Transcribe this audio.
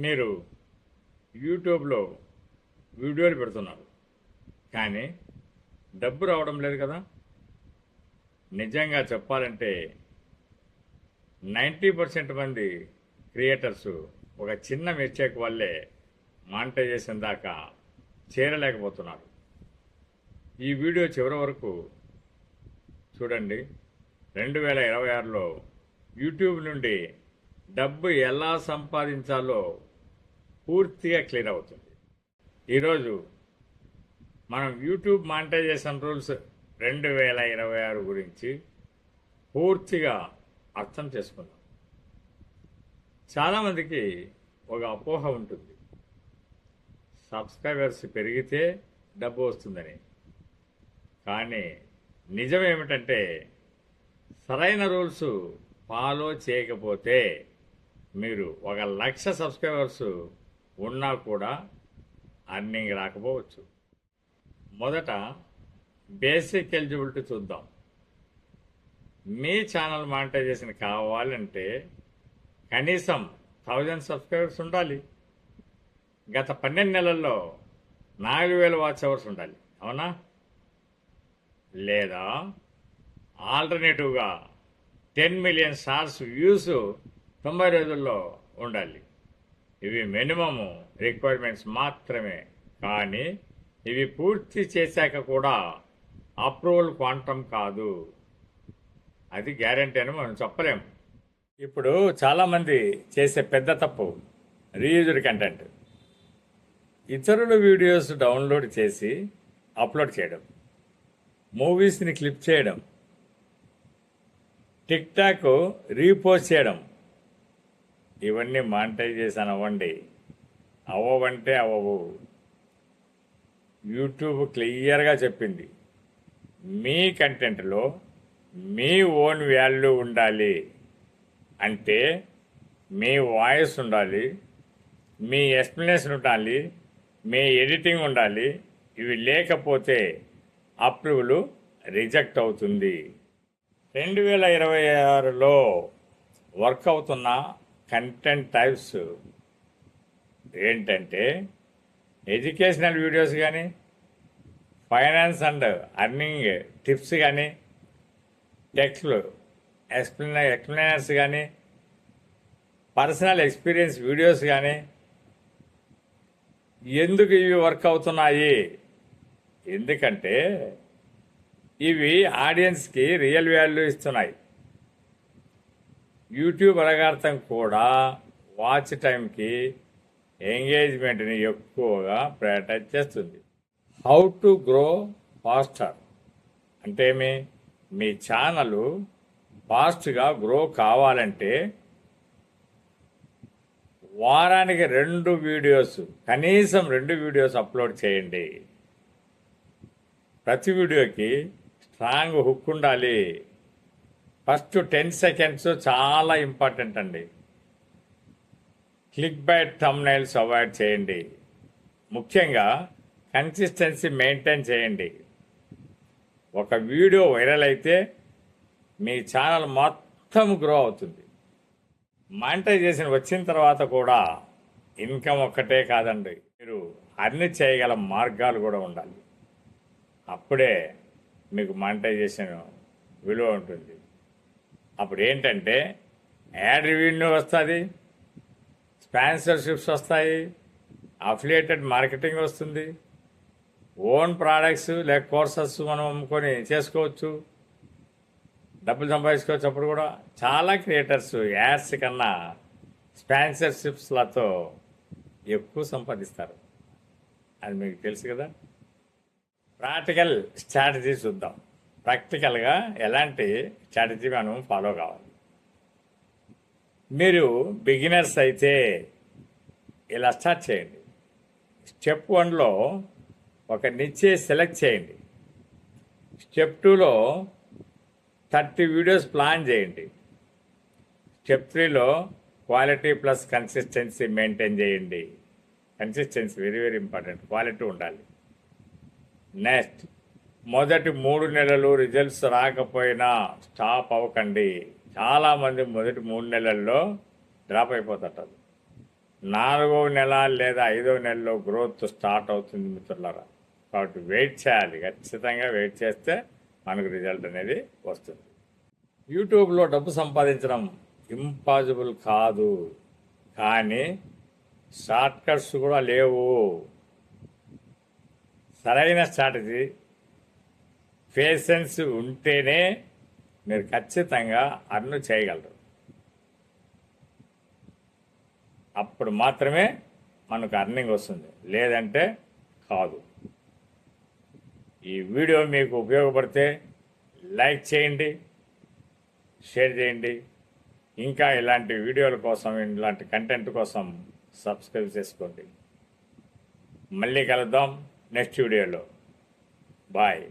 మీరు యూట్యూబ్లో వీడియోలు పెడుతున్నారు, కానీ డబ్బు రావడం లేదు కదా. నిజంగా చెప్పాలంటే 90% మంది క్రియేటర్స్ ఒక చిన్న మిస్టేక్ వల్లే మానిటైజేషన్ దాకా చేరలేకపోతున్నారు. ఈ వీడియో చివరి వరకు చూడండి. 2026లో యూట్యూబ్ నుండి డబ్బు ఎలా సంపాదించాలో పూర్తిగా క్లియర్ అవుతుంది. ఈరోజు మనం యూట్యూబ్ మానిటైజేషన్ రూల్స్ 2026 గురించి పూర్తిగా అర్థం చేసుకుందాం. చాలామందికి ఒక అపోహ ఉంటుంది, సబ్స్క్రైబర్స్ పెరిగితే డబ్బు వస్తుందని. కానీ నిజం ఏమిటంటే సరైన రూల్స్ ఫాలో చేయకపోతే మీరు 1,00,000 సబ్స్క్రైబర్స్ ఉన్నా కూడా అర్నింగ్ రాకపోవచ్చు. మొదట బేసిక్ ఎలిజిబిలిటీ చూద్దాం. మీ ఛానల్ మానిటైజేషన్ కావాలంటే కనీసం 1000 సబ్స్క్రైబర్స్ ఉండాలి. గత 12 నెలల్లో 4,000 వాచ్ అవర్స్ ఉండాలి, అవునా? లేదా ఆల్టర్నేటివ్గా 10 మిలియన్ స్టార్స్ వ్యూస్ 90 రోజుల్లో ఉండాలి. ఇవి మినిమము రిక్వైర్మెంట్స్ మాత్రమే. కానీ ఇవి పూర్తి చేశాక కూడా అప్రూవల్ క్వాంటమ్ కాదు, అది గ్యారంటీ అని మనం చెప్పలేము. ఇప్పుడు చాలామంది చేసే పెద్ద తప్పు రీయూజ్డ్ కంటెంట్. ఇతరుల వీడియోస్ డౌన్లోడ్ చేసి అప్లోడ్ చేయడం, మూవీస్ని క్లిప్ చేయడం, టిక్ టాక్ రీపోస్ట్ చేయడం, ఇవన్నీ మానిటైజేషన్ అవ్వంటే అవ్వవు. యూట్యూబ్ క్లియర్గా చెప్పింది, మీ కంటెంట్లో మీ ఓన్ వాల్యూ ఉండాలి. అంటే మీ వాయిస్ ఉండాలి, మీ ఎక్స్ప్లెనేషన్ ఉండాలి, మీ ఎడిటింగ్ ఉండాలి. ఇవి లేకపోతే అప్రూవల్ రిజెక్ట్ అవుతుంది. 2026లో వర్క్ అవుతున్న కంటెంట్ టైప్స్ ఏంటంటే ఎడ్యుకేషనల్ వీడియోస్ కానీ, ఫైనాన్స్ అండ్ అర్నింగ్ టిప్స్ కానీ, టెక్స్ట్లు ఎక్స్ప్లెయినర్స్ కానీ, పర్సనల్ ఎక్స్పీరియన్స్ వీడియోస్ కానీ. ఎందుకు ఇవి వర్క్ అవుతున్నాయి? ఎందుకంటే ఇవి ఆడియన్స్కి రియల్ వాల్యూ ఇస్తున్నాయి. యూట్యూబ్ అలగార్థం కూడా వాచ్ టైంకి ఎంగేజ్మెంట్ని ఎక్కువగా ప్రయారిటైజ్ చేస్తుంది. హౌ టు గ్రో ఫాస్టర్ అంటే మీ ఛానల్ ఫాస్ట్గా గ్రో కావాలంటే వారానికి 2 వీడియోస్, కనీసం 2 వీడియోస్ అప్లోడ్ చేయండి. ప్రతి వీడియోకి స్ట్రాంగ్ హుక్ ఉండాలి. ఫస్ట్ 10 సెకండ్స్ చాలా ఇంపార్టెంట్ అండి. క్లిక్ బైట్ థంబ్నైల్స్ అవాయిడ్ చేయండి. ముఖ్యంగా కన్సిస్టెన్సీ మెయింటైన్ చేయండి. ఒక వీడియో వైరల్ అయితే మీ ఛానల్ మొత్తం గ్రో అవుతుంది. మానిటైజేషన్ వచ్చిన తర్వాత కూడా ఇన్కమ్ ఒక్కటే కాదండి, మీరు అర్న్ చేయగల మార్గాలు కూడా ఉండాలి. అప్పుడే మీకు మానిటైజేషన్ విలువ ఉంటుంది. అప్పుడు ఏంటంటే యాడ్ రెవెన్యూ వస్తుంది, స్పాన్సర్షిప్స్ వస్తాయి, అఫిలియేటెడ్ మార్కెటింగ్ వస్తుంది, ఓన్ ప్రోడక్ట్స్ లేక కోర్సెస్ మనం అమ్ముకొని చేసుకోవచ్చు, డబ్బులు సంపాదించుకోవచ్చు. అప్పుడు కూడా చాలా క్రియేటర్స్ యాడ్స్ కన్నా స్పాన్సర్షిప్స్లతో ఎక్కువ సంపాదిస్తారు. అది మీకు తెలుసు కదా. ప్రాక్టికల్ స్ట్రాటజీ చూద్దాం. ప్రాక్టికల్గా ఎలాంటి స్ట్రాటజీ మనం ఫాలో కావాలి. మీరు బిగినర్స్ అయితే ఇలా స్టార్ట్ చేయండి. స్టెప్ 1లో ఒక నిచ్చే సెలెక్ట్ చేయండి. స్టెప్ 2లో 30 వీడియోస్ ప్లాన్ చేయండి. స్టెప్ 3లో క్వాలిటీ ప్లస్ కన్సిస్టెన్సీ మెయింటైన్ చేయండి. Consistency very very important, quality ఉండాలి. నెక్స్ట్, మొదటి 3 నెలలు రిజల్ట్స్ రాకపోయినా స్టాప్ అవ్వకండి. చాలామంది మొదటి 3 నెలల్లో డ్రాప్ అయిపోతుంటారు. 4వ నెల లేదా 5వ నెలలో గ్రోత్ స్టార్ట్ అవుతుంది మిత్రులారా. కాబట్టి వెయిట్ చేయాలి, ఖచ్చితంగా వెయిట్ చేస్తే మనకు రిజల్ట్ అనేది వస్తుంది. యూట్యూబ్లో డబ్బు సంపాదించడం ఇంపాసిబుల్ కాదు, కానీ షార్ట్ కట్స్ కూడా లేవు. సరైన స్ట్రాటజీ, పేషెన్స్ ఉంటేనే మీరు ఖచ్చితంగా అర్న్ చేయగలరు. అప్పుడు మాత్రమే మనకు అర్నింగ్ వస్తుంది, లేదంటే కాదు. ఈ వీడియో మీకు ఉపయోగపడితే లైక్ చేయండి, షేర్ చేయండి. ఇంకా ఇలాంటి వీడియోల కోసం, ఇలాంటి కంటెంట్ కోసం సబ్స్క్రైబ్ చేసుకోండి. మళ్ళీ కలుద్దాం నెక్స్ట్ వీడియోలో. బాయ్.